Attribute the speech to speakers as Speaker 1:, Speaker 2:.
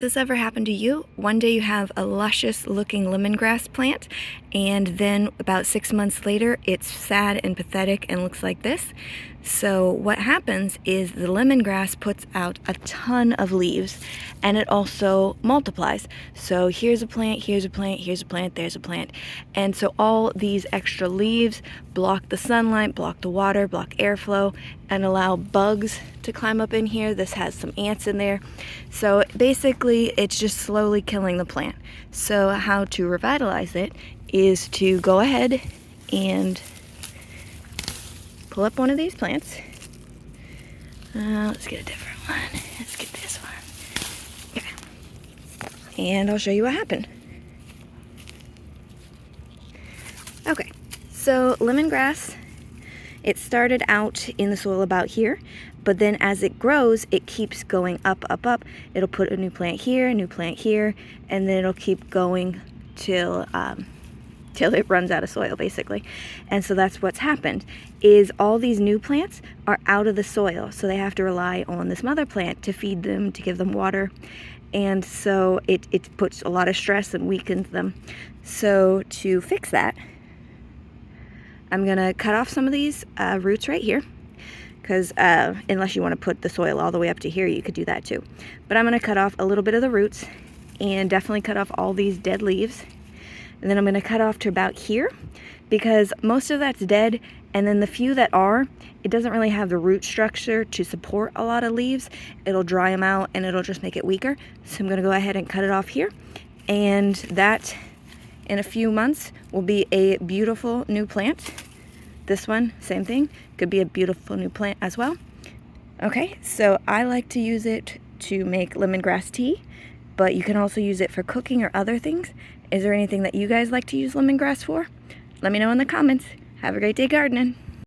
Speaker 1: This ever happened to you? One day you have a luscious looking lemongrass plant, and then about 6 months later it's sad and pathetic and looks like this. So what happens is the lemongrass puts out a ton of leaves, and it also multiplies. So here's a plant, here's a plant, here's a plant, there's a plant. And so all these extra leaves block the sunlight, block the water, block airflow, and allow bugs to climb up in here. This has some ants in there. So basically it's just slowly killing the plant. So how to revitalize it is to go ahead and pull up one of these plants. Let's get a different one. Let's get this one. Okay. And I'll show you what happened. Okay, so lemongrass, it started out in the soil about here, but then as it grows, it keeps going up, up, up. It'll put a new plant here, and then it'll keep going till it runs out of soil, basically. And so that's what's happened, is all these new plants are out of the soil, so they have to rely on this mother plant to feed them, to give them water. And so it puts a lot of stress and weakens them. So to fix that, I'm gonna cut off some of these roots right here, because unless you want to put the soil all the way up to here, you could do that too. But I'm gonna cut off a little bit of the roots and definitely cut off all these dead leaves. And then I'm gonna cut off to about here, because most of that's dead, and then the few that are, it doesn't really have the root structure to support a lot of leaves. It'll dry them out and it'll just make it weaker. So I'm gonna go ahead and cut it off here, and that in a few months will be a beautiful new plant. This one, same thing, could be a beautiful new plant as well. Okay, so I like to use it to make lemongrass tea, but you can also use it for cooking or other things. Is there anything that you guys like to use lemongrass for? Let me know in the comments. Have a great day gardening.